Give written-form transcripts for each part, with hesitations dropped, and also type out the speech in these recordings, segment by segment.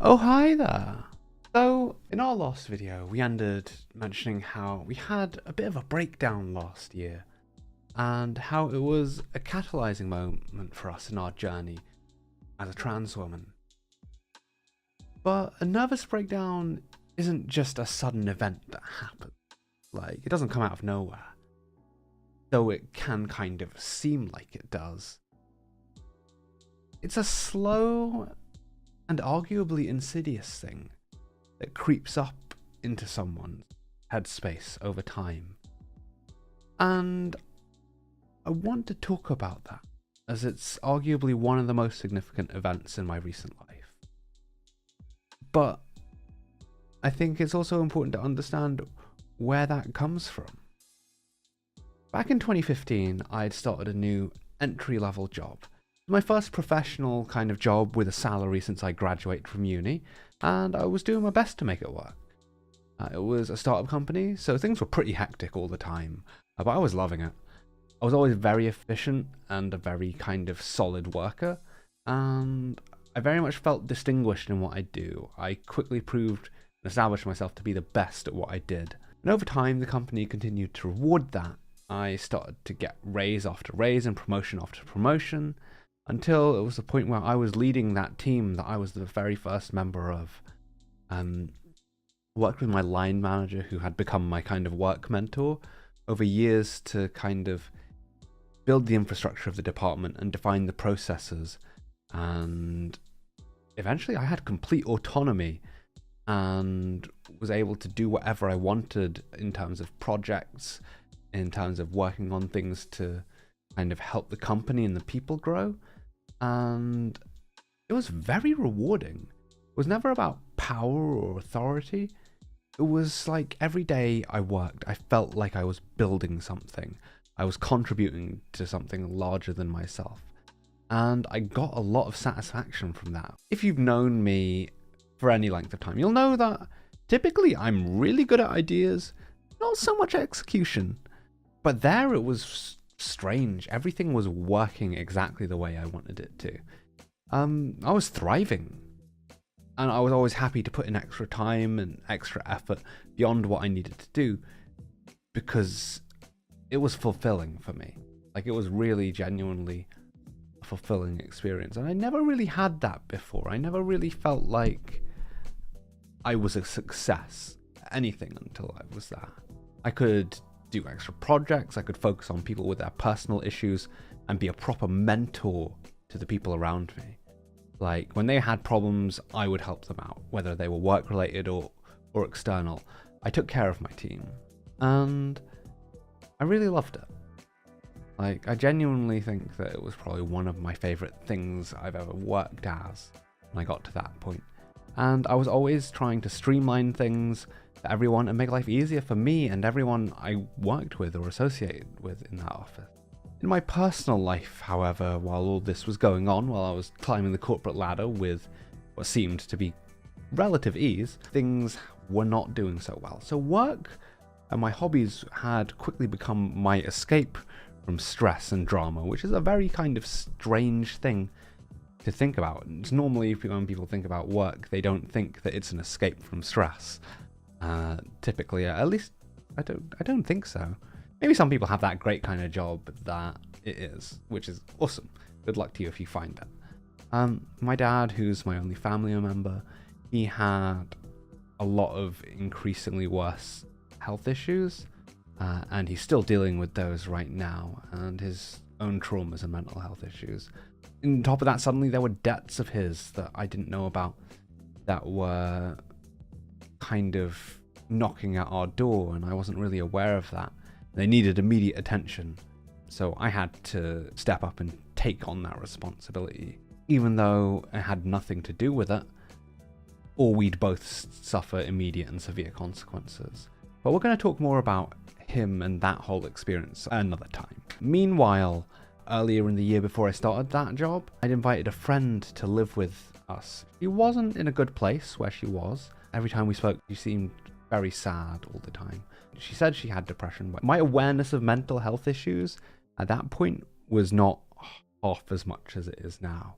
Oh, hi there. So, in our last video, we ended mentioning how we had a bit of a breakdown last year and how it was a catalyzing moment for us in our journey as a trans woman. But a nervous breakdown isn't just a sudden event that happens. Like, it doesn't come out of nowhere. Though it can kind of seem like it does. It's a slow and arguably insidious thing that creeps up into someone's headspace over time. And I want to talk about that, as it's arguably one of the most significant events in my recent life. But I think it's also important to understand where that comes from. Back in 2015, I had started a new entry-level job. My first professional kind of job with a salary since I graduated from uni, and I was doing my best to make it work. It was a startup company, so things were pretty hectic all the time, but I was loving it. I was always very efficient and a very kind of solid worker, and I very much felt distinguished in what I do. I quickly proved and established myself to be the best at what I did. And over time, the company continued to reward that. I started to get raise after raise and promotion after promotion, until it was the point where I was leading that team that I was the very first member of. Worked with my line manager, who had become my kind of work mentor, over years to kind of build the infrastructure of the department and define the processes. And eventually I had complete autonomy and was able to do whatever I wanted in terms of projects, in terms of working on things to kind of help the company and the people grow. And it was very rewarding. It was never about power or authority. It was like every day I worked, I felt like I was building something. I was contributing to something larger than myself. And I got a lot of satisfaction from that. If you've known me for any length of time, you'll know that typically I'm really good at ideas, not so much execution. But there it was strange. Everything was working exactly the way I wanted it to. I was thriving, and I was always happy to put in extra time and extra effort beyond what I needed to do, because it was fulfilling for me. Like, it was really genuinely a fulfilling experience, and I never really had that before. I never really felt like I was a success at anything until I was that. I could do extra projects, I could focus on people with their personal issues and be a proper mentor to the people around me. Like, when they had problems, I would help them out, whether they were work related or external. I took care of my team, and I really loved it. Like, I genuinely think that it was probably one of my favorite things I've ever worked as when I got to that point. And I was always trying to streamline things for everyone and make life easier for me and everyone I worked with or associated with in that office. In my personal life, however, while all this was going on, while I was climbing the corporate ladder with what seemed to be relative ease, things were not doing so well. So work and my hobbies had quickly become my escape from stress and drama, which is a very kind of strange thing to think about. It's normally, when people think about work, they don't think that it's an escape from stress. Typically, at least I don't think so. Maybe some people have that great kind of job that it is, which is awesome. Good luck to you if you find it. My dad, who's my only family member, he had a lot of increasingly worse health issues, and he's still dealing with those right now, and his own traumas and mental health issues. On top of that, suddenly there were debts of his that I didn't know about that were kind of knocking at our door, and I wasn't really aware of that. They needed immediate attention, so I had to step up and take on that responsibility, even though it had nothing to do with it, or we'd both suffer immediate and severe consequences. But we're going to talk more about him and that whole experience another time. Meanwhile, earlier in the year before I started that job, I'd invited a friend to live with us. She wasn't in a good place where she was. Every time we spoke, she seemed very sad all the time. She said she had depression, but my awareness of mental health issues at that point was not half as much as it is now.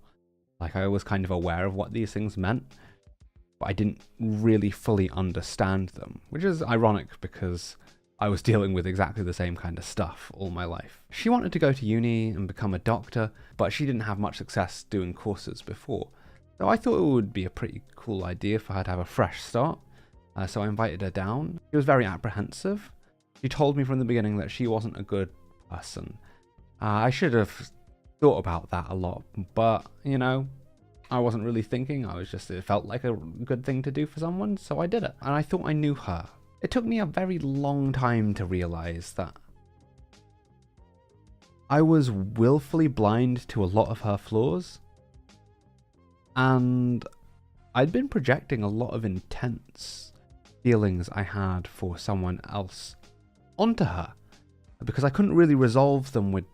Like, I was kind of aware of what these things meant, but I didn't really fully understand them, which is ironic because I was dealing with exactly the same kind of stuff all my life. She wanted to go to uni and become a doctor, but she didn't have much success doing courses before. So I thought it would be a pretty cool idea for her to have a fresh start. So I invited her down. She was very apprehensive. She told me from the beginning that she wasn't a good person. I should have thought about that a lot, but, you know, I wasn't really thinking. It felt like a good thing to do for someone, so I did it. And I thought I knew her. It took me a very long time to realize that I was willfully blind to a lot of her flaws, and I'd been projecting a lot of intense feelings I had for someone else onto her, because I couldn't really resolve them with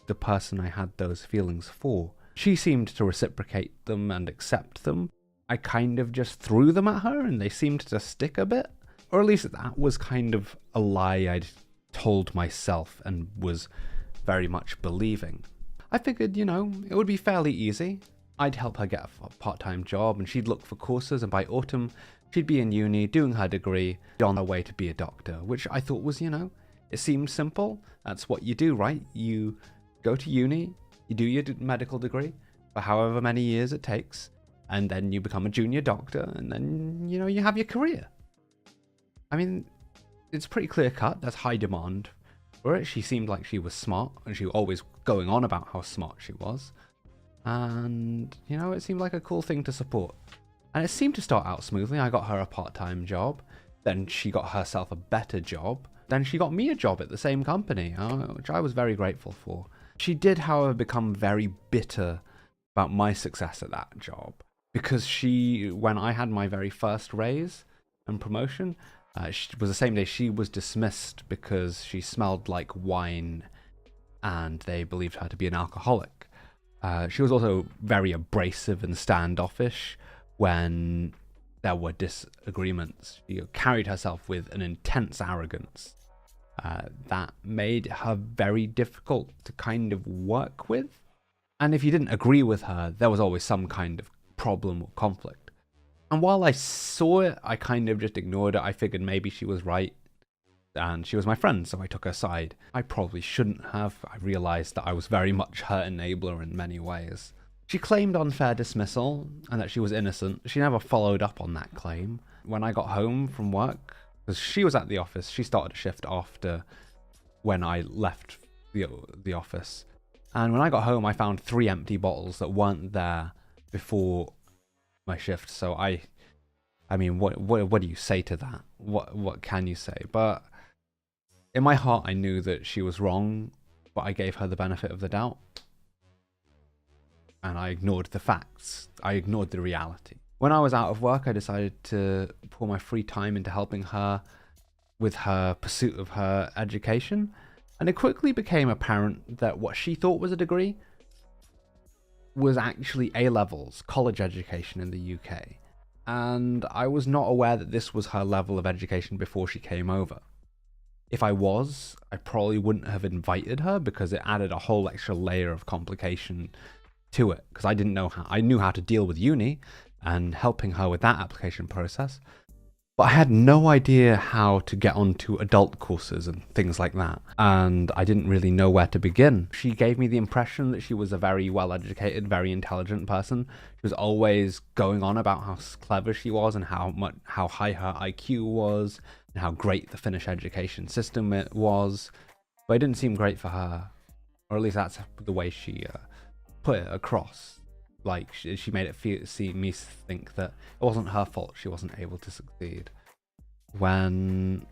the person I had those feelings for. She seemed to reciprocate them and accept them. I kind of just threw them at her and they seemed to stick a bit. Or at least that was kind of a lie I'd told myself and was very much believing. I figured, you know, it would be fairly easy. I'd help her get a part-time job and she'd look for courses, and by autumn she'd be in uni doing her degree on her way to be a doctor, which I thought was, you know, it seemed simple. That's what you do, right? You go to uni, you do your medical degree for however many years it takes, and then you become a junior doctor, and then, you know, you have your career. I mean, it's pretty clear cut. There's high demand for it. She seemed like she was smart, and she was always going on about how smart she was. And, you know, it seemed like a cool thing to support. And it seemed to start out smoothly. I got her a part-time job. Then she got herself a better job. Then she got me a job at the same company, which I was very grateful for. She did, however, become very bitter about my success at that job. Because when I had my very first raise and promotion, it was the same day she was dismissed because she smelled like wine and they believed her to be an alcoholic. She was also very abrasive and standoffish when there were disagreements. She carried herself with an intense arrogance that made her very difficult to kind of work with. And if you didn't agree with her, there was always some kind of problem or conflict. And while I saw it, I kind of just ignored it. I figured maybe she was right, and she was my friend, so I took her side. I probably shouldn't have. I realized that I was very much her enabler in many ways. She claimed unfair dismissal and that she was innocent. She never followed up on that claim. When I got home from work, because she was at the office, she started a shift after when I left the office. And when I got home, I found 3 empty bottles that weren't there before my shift. So I mean, what do you say to that? What can you say? But in my heart, I knew that she was wrong, but I gave her the benefit of the doubt. And I ignored the facts. I ignored the reality. When I was out of work, I decided to pour my free time into helping her with her pursuit of her education. And it quickly became apparent that what she thought was a degree was actually A-levels, college education in the UK. And I was not aware that this was her level of education before she came over. If I was, I probably wouldn't have invited her because it added a whole extra layer of complication to it, because I didn't know how. I knew how to deal with uni and helping her with that application process, but I had no idea how to get onto adult courses and things like that, and I didn't really know where to begin. She gave me the impression that she was a very well-educated, very intelligent person. She was always going on about how clever she was and how high her IQ was and how great the Finnish education system it was, but it didn't seem great for her, or at least that's the way she put it across. Like, she made it see me think that it wasn't her fault she wasn't able to succeed, when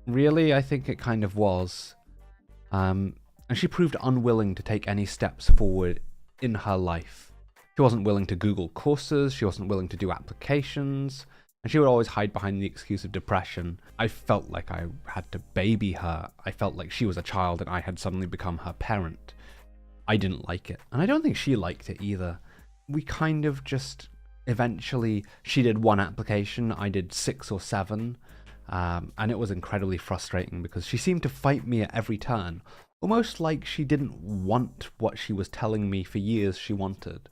really I think it kind of was. And she proved unwilling to take any steps forward in her life. She wasn't willing to Google courses, she wasn't willing to do applications, and she would always hide behind the excuse of depression. I felt like I had to baby her. I felt like she was a child and I had suddenly become her parent. I didn't like it, and I don't think she liked it either. We kind of just eventually, she did 1 application, I did 6 or 7, and it was incredibly frustrating because she seemed to fight me at every turn, almost like she didn't want what she was telling me for years she wanted.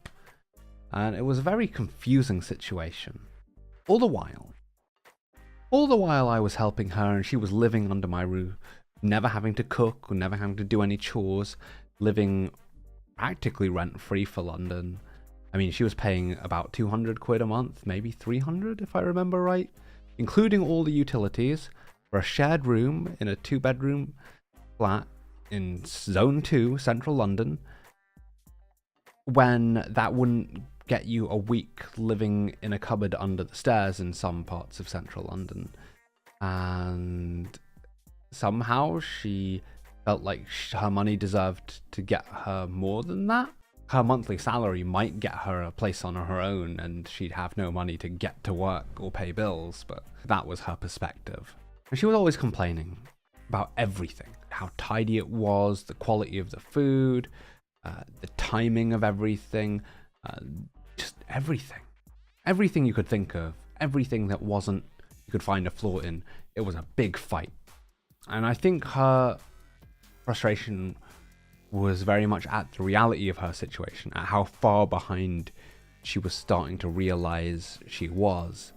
And it was a very confusing situation. All the while I was helping her and she was living under my roof, never having to cook or never having to do any chores, living practically rent-free for London. I mean, she was paying about 200 quid a month, maybe 300 if I remember right, including all the utilities for a shared room in a 2-bedroom flat in Zone 2, central London, when that wouldn't get you a week living in a cupboard under the stairs in some parts of central London. And somehow she felt like her money deserved to get her more than that. Her monthly salary might get her a place on her own and she'd have no money to get to work or pay bills, but that was her perspective. And she was always complaining about everything, how tidy it was, the quality of the food, the timing of everything, just everything. Everything you could think of, everything that wasn't, you could find a flaw in, it was a big fight. And I think her frustration was very much at the reality of her situation, at how far behind she was starting to realize she was.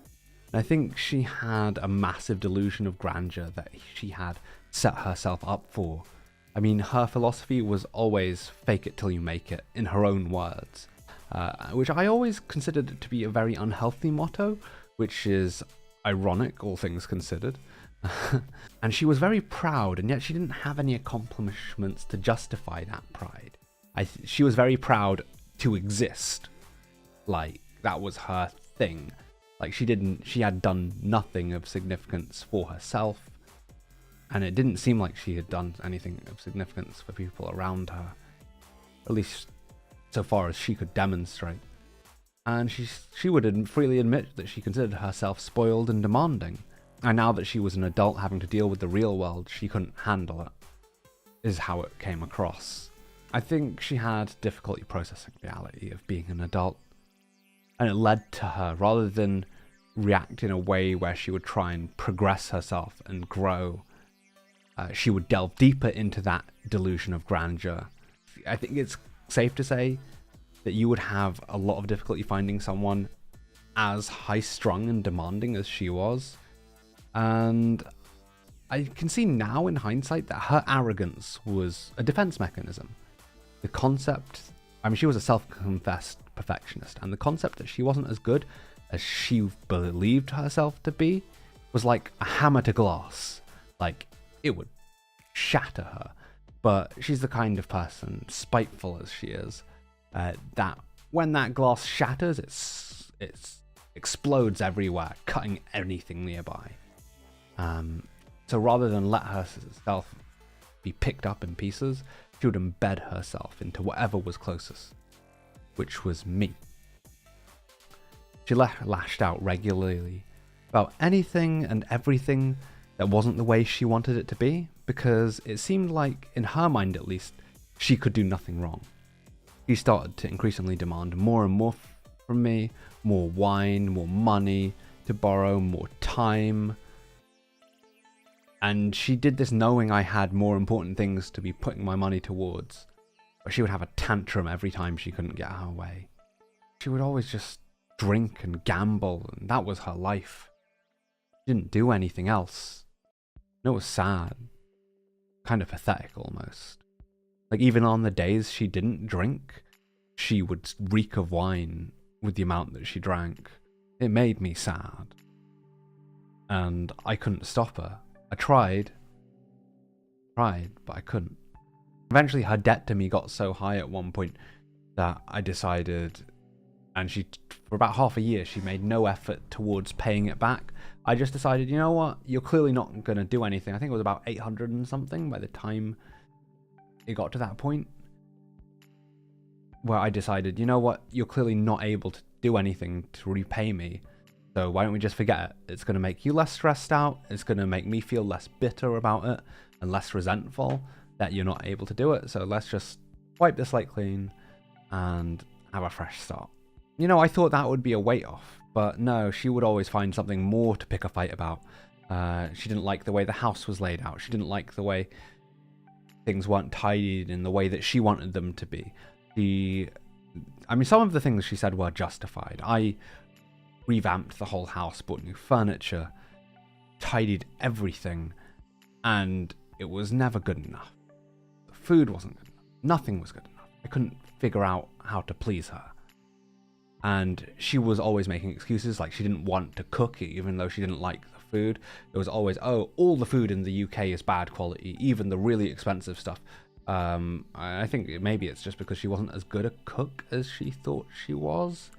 And I think she had a massive delusion of grandeur that she had set herself up for. I mean, her philosophy was always fake it till you make it, in her own words, which I always considered it to be a very unhealthy motto, which is ironic, all things considered. And she was very proud, and yet she didn't have any accomplishments to justify that pride. She was very proud to exist. Like, that was her thing. Like, she had done nothing of significance for herself, and it didn't seem like she had done anything of significance for people around her, at least so far as she could demonstrate. And she would freely admit that she considered herself spoiled and demanding. And now that she was an adult having to deal with the real world, she couldn't handle it, is how it came across. I think she had difficulty processing the reality of being an adult. And it led to her, rather than react in a way where she would try and progress herself and grow, she would delve deeper into that delusion of grandeur. I think it's safe to say that you would have a lot of difficulty finding someone as high-strung and demanding as she was. And I can see now in hindsight that her arrogance was a defense mechanism. The concept, I mean, she was a self-confessed perfectionist, and the concept that she wasn't as good as she believed herself to be was like a hammer to glass. Like, it would shatter her. But she's the kind of person, spiteful as she is, that when that glass shatters, it explodes everywhere, cutting anything nearby. So rather than let herself be picked up in pieces, she would embed herself into whatever was closest, which was me. She lashed out regularly about anything and everything that wasn't the way she wanted it to be, because it seemed like, in her mind at least, she could do nothing wrong. She started to increasingly demand more and more from me, more wine, more money to borrow, more time. And she did this knowing I had more important things to be putting my money towards. But she would have a tantrum every time she couldn't get her way. She would always just drink and gamble, and that was her life. She didn't do anything else. And it was sad. Kind of pathetic almost. Like, even on the days she didn't drink, she would reek of wine with the amount that she drank. It made me sad. And I couldn't stop her. I tried, but I couldn't. Eventually her debt to me got so high at one point that I decided, and for about half a year, she made no effort towards paying it back. I just decided, you know what, you're clearly not going to do anything. I think it was about 800 and something by the time it got to that point, where I decided, you know what, you're clearly not able to do anything to repay me. So why don't we just forget it? It's going to make you less stressed out. It's going to make me feel less bitter about it and less resentful that you're not able to do it. So let's just wipe the slate clean and have a fresh start. You know, I thought that would be a weight off, but no, she would always find something more to pick a fight about. She didn't like the way the house was laid out. She didn't like the way things weren't tidied in the way that she wanted them to be. I mean, some of the things she said were justified. I revamped the whole house, bought new furniture, tidied everything, and it was never good enough. The food wasn't good enough. Nothing was good enough. I couldn't figure out how to please her. And she was always making excuses, like she didn't want to cook it, even though she didn't like the food. It was always, oh, all the food in the UK is bad quality, even the really expensive stuff. I think maybe it's just because she wasn't as good a cook as she thought she was.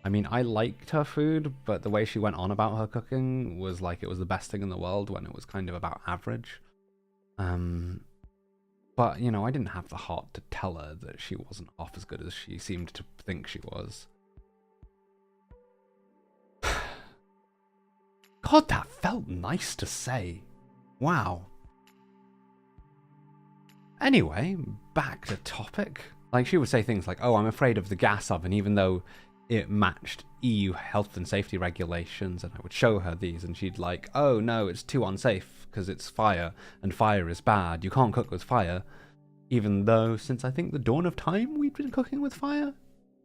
I mean, I liked her food, but the way she went on about her cooking was like it was the best thing in the world when it was kind of about average. But, you know, I didn't have the heart to tell her that she wasn't half as good as she seemed to think she was. God, that felt nice to say. Wow. Anyway, back to topic. Like, she would say things like, oh, I'm afraid of the gas oven, even though it matched EU health and safety regulations, and I would show her these, and she'd like, oh, no, it's too unsafe, because it's fire, and fire is bad. You can't cook with fire. Even though, since I think the dawn of time, we'd been cooking with fire.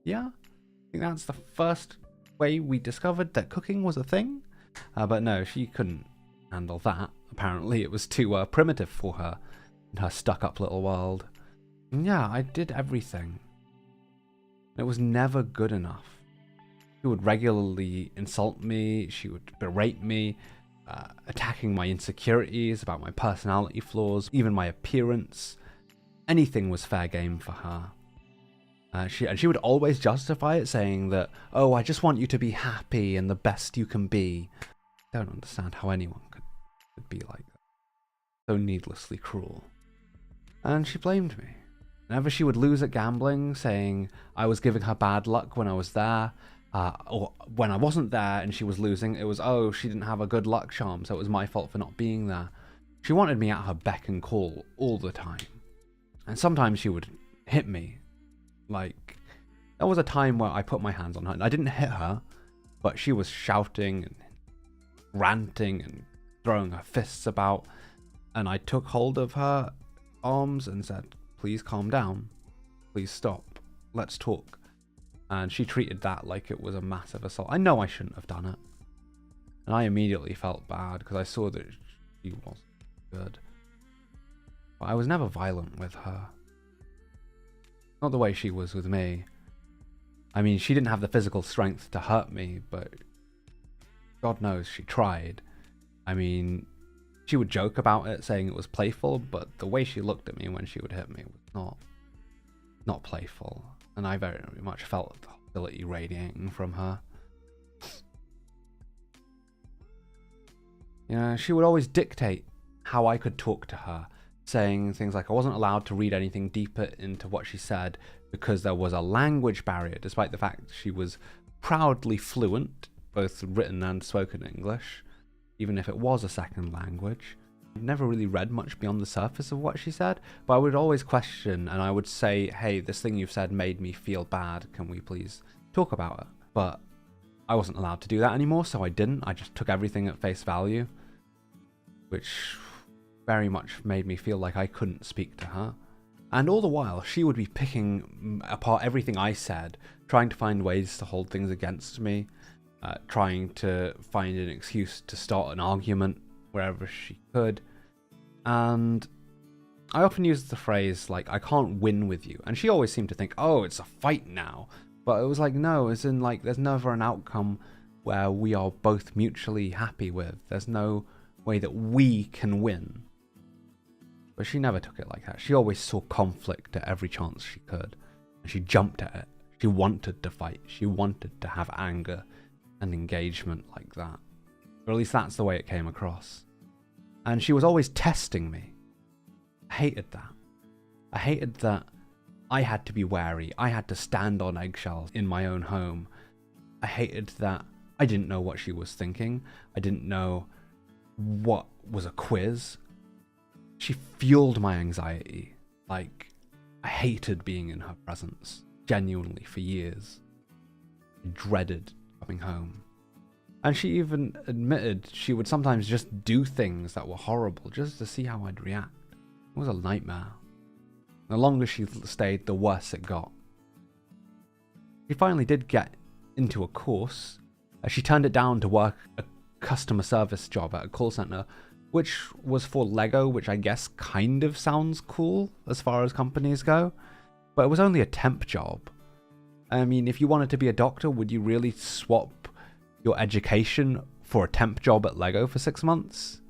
Yeah? I think that's the first way we discovered that cooking was a thing. But no, she couldn't handle that. Apparently, it was too primitive for her in her stuck-up little world. And yeah, I did everything. It was never good enough. She would regularly insult me. She would berate me, attacking my insecurities about my personality flaws, even my appearance. Anything was fair game for her. She would always justify it, saying that, oh, I just want you to be happy and the best you can be. I don't understand how anyone could be like that. So needlessly cruel. And she blamed me. Whenever she would lose at gambling, saying I was giving her bad luck when I was there, or when I wasn't there and she was losing, it was, oh, she didn't have a good luck charm, so it was my fault for not being there. She wanted me at her beck and call all the time. And sometimes she would hit me. Like, there was a time where I put my hands on her. I didn't hit her, but she was shouting and ranting and throwing her fists about. And I took hold of her arms and said, please calm down. Please stop. Let's talk. And she treated that like it was a massive assault. I know I shouldn't have done it. And I immediately felt bad because I saw that she wasn't good. But I was never violent with her. Not the way she was with me. I mean, she didn't have the physical strength to hurt me, but God knows she tried. I mean, she would joke about it, saying it was playful, but the way she looked at me when she would hit me was not playful. And I very much felt the hostility radiating from her. You know, she would always dictate how I could talk to her, saying things like I wasn't allowed to read anything deeper into what she said because there was a language barrier, despite the fact she was proudly fluent, both written and spoken English, even if it was a second language. I've never really read much beyond the surface of what she said, but I would always question, and I would say, hey, this thing you've said made me feel bad, can we please talk about it? But I wasn't allowed to do that anymore, so I didn't. I just took everything at face value, which very much made me feel like I couldn't speak to her. And all the while, she would be picking apart everything I said, trying to find ways to hold things against me, trying to find an excuse to start an argument wherever she could. And I often used the phrase, like, I can't win with you. And she always seemed to think, oh, it's a fight now. But it was like, no, as in, like, there's never an outcome where we are both mutually happy with. There's no way that we can win. But she never took it like that. She always saw conflict at every chance she could. And she jumped at it. She wanted to fight. She wanted to have anger and engagement like that. Or at least that's the way it came across. And she was always testing me. I hated that. I hated that I had to be wary. I had to stand on eggshells in my own home. I hated that I didn't know what she was thinking. I didn't know what was a quiz. She fueled my anxiety. Like, I hated being in her presence, genuinely, for years. I dreaded coming home. And she even admitted she would sometimes just do things that were horrible just to see how I'd react. It was a nightmare. The longer she stayed, the worse it got. She finally did get into a course She turned it down to work a customer service job at a call center, which was for Lego, which I guess kind of sounds cool as far as companies go, but it was only a temp job. I mean, if you wanted to be a doctor, would you really swap your education for a temp job at Lego for 6 months?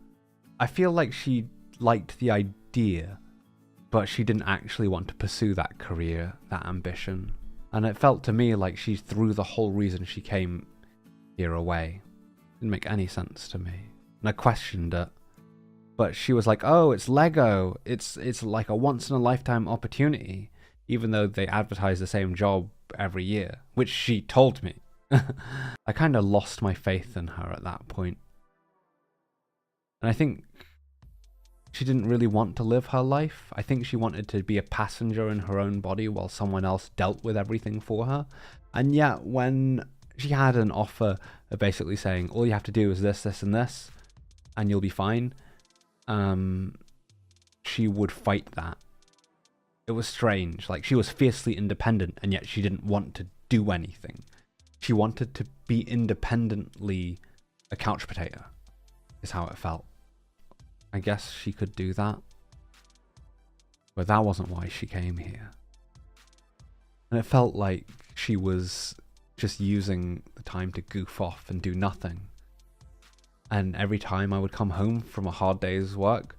I feel like she liked the idea, but she didn't actually want to pursue that career, that ambition. And it felt to me like she threw the whole reason she came here away. Didn't make any sense to me. And I questioned it. But she was like, oh, it's Lego. It's like a once-in-a-lifetime opportunity, even though they advertise the same job every year, which she told me. I kind of lost my faith in her at that point. And I think she didn't really want to live her life. I think she wanted to be a passenger in her own body while someone else dealt with everything for her. And yet, when she had an offer of basically saying, all you have to do is this, this, and this, and you'll be fine, she would fight that. It was strange. Like, she was fiercely independent, and yet she didn't want to do anything. She wanted to be independently a couch potato, is how it felt. I guess she could do that. But that wasn't why she came here. And it felt like she was just using the time to goof off and do nothing. And every time I would come home from a hard day's work,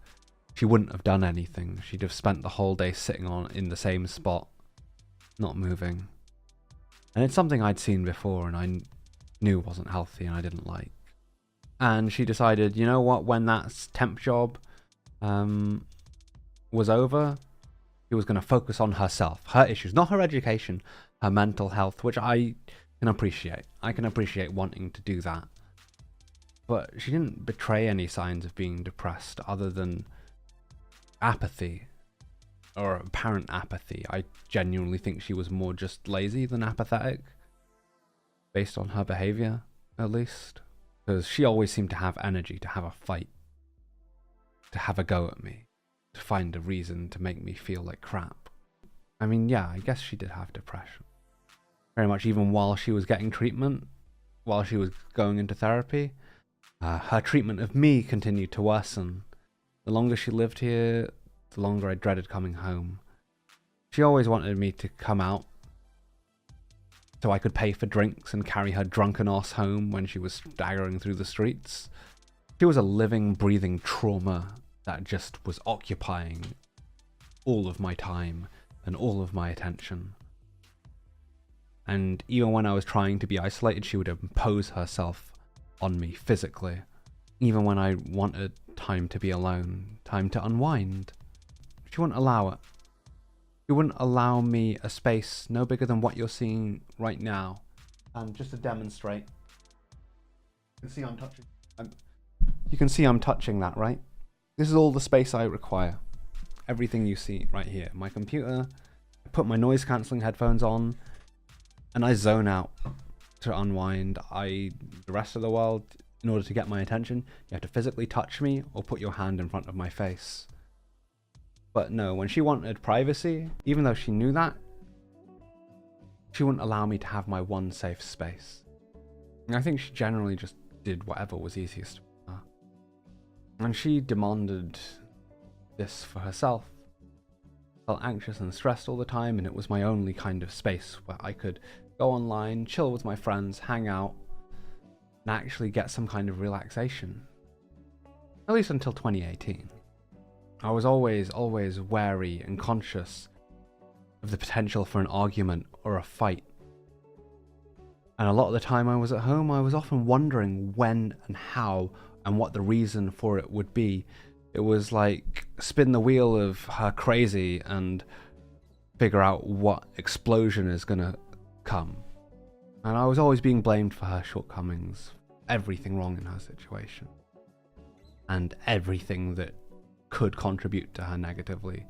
she wouldn't have done anything. She'd have spent the whole day sitting in the same spot, not moving. And it's something I'd seen before and I knew wasn't healthy and I didn't like. And she decided, you know what, when that temp job was over, she was going to focus on herself, her issues, not her education, her mental health, which I can appreciate. I can appreciate wanting to do that. But she didn't betray any signs of being depressed other than apathy, or apparent apathy. I genuinely think she was more just lazy than apathetic, based on her behavior, at least. Because she always seemed to have energy to have a fight, to have a go at me, to find a reason to make me feel like crap. I mean, yeah, I guess she did have depression. Very much even while she was getting treatment, while she was going into therapy, her treatment of me continued to worsen. The longer she lived here, the longer I dreaded coming home. She always wanted me to come out so I could pay for drinks and carry her drunken ass home when she was staggering through the streets. She was a living, breathing trauma that just was occupying all of my time and all of my attention. And even when I was trying to be isolated, she would impose herself on me physically. Even when I wanted time to be alone, time to unwind, she wouldn't allow it. She wouldn't allow me a space no bigger than what you're seeing right now. And just to demonstrate, you can see I'm touching that, right? This is all the space I require. Everything you see right here. My computer, I put my noise cancelling headphones on, and I zone out to unwind. The rest of the world, in order to get my attention, you have to physically touch me or put your hand in front of my face. But no, when she wanted privacy, even though she knew that, she wouldn't allow me to have my one safe space. And I think she generally just did whatever was easiest for her. And she demanded this for herself. Felt anxious and stressed all the time, and it was my only kind of space where I could go online, chill with my friends, hang out, and actually get some kind of relaxation. At least until 2018. I was always wary and conscious of the potential for an argument or a fight. And a lot of the time I was at home, I was often wondering when and how and what the reason for it would be. It was like spin the wheel of her crazy and figure out what explosion is gonna come. And I was always being blamed for her shortcomings, everything wrong in her situation, and everything that could contribute to her negatively.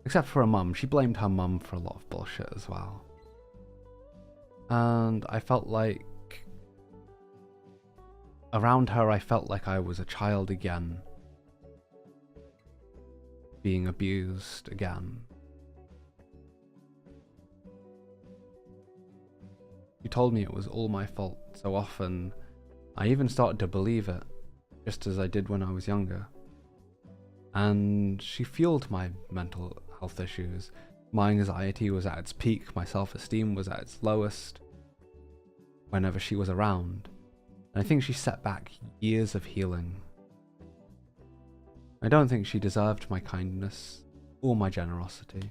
Except for her mum. She blamed her mum for a lot of bullshit as well. And I felt like around her, I felt like I was a child again, being abused again. She told me it was all my fault so often, I even started to believe it, just as I did when I was younger. And she fueled my mental health issues. My anxiety was at its peak, my self-esteem was at its lowest whenever she was around. And I think she set back years of healing. I don't think she deserved my kindness or my generosity.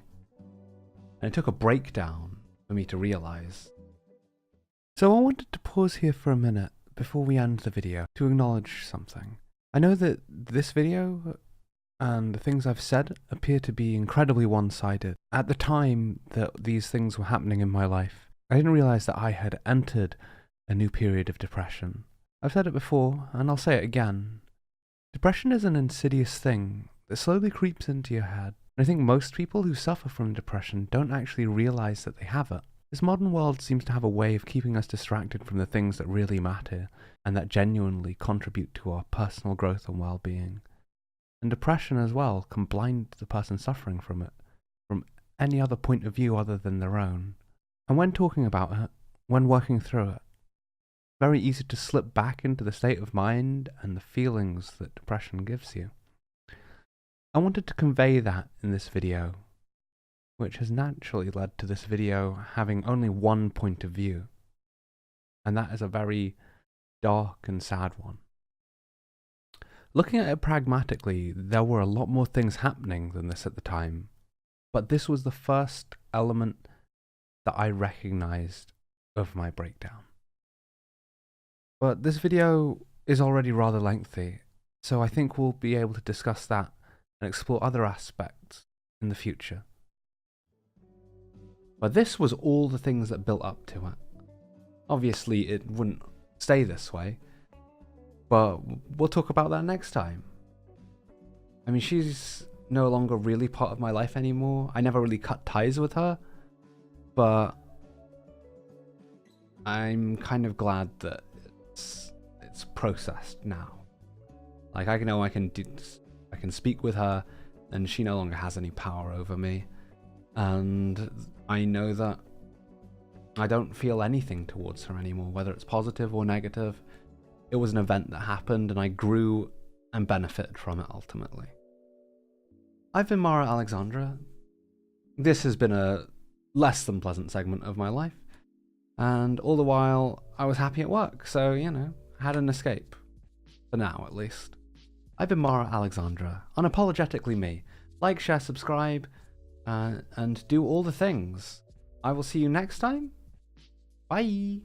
And it took a breakdown for me to realize. So I wanted to pause here for a minute before we end the video to acknowledge something. I know that this video and the things I've said appear to be incredibly one-sided. At the time that these things were happening in my life, I didn't realize that I had entered a new period of depression. I've said it before, and I'll say it again. Depression is an insidious thing that slowly creeps into your head. And I think most people who suffer from depression don't actually realize that they have it. This modern world seems to have a way of keeping us distracted from the things that really matter and that genuinely contribute to our personal growth and well-being. And depression as well can blind the person suffering from it from any other point of view other than their own. And when talking about it, when working through it, very easy to slip back into the state of mind and the feelings that depression gives you. I wanted to convey that in this video, which has naturally led to this video having only one point of view, and that is a very dark and sad one. Looking at it pragmatically, there were a lot more things happening than this at the time, but this was the first element that I recognized of my breakdown. But this video is already rather lengthy, so I think we'll be able to discuss that and explore other aspects in the future. But this was all the things that built up to it. Obviously, it wouldn't stay this way, but we'll talk about that next time. I mean, she's no longer really part of my life anymore. I never really cut ties with her, but I'm kind of glad that it's processed now. Like, I know I can speak with her, and she no longer has any power over me, and I know that I don't feel anything towards her anymore, whether it's positive or negative. It was an event that happened, and I grew and benefited from it ultimately. I've been Mara Alexandra. This has been a less than pleasant segment of my life, and all the while I was happy at work, so, you know, I had an escape. For now, at least. I've been Mara Alexandra, unapologetically me. Like, share, subscribe, and do all the things. I will see you next time. Bye!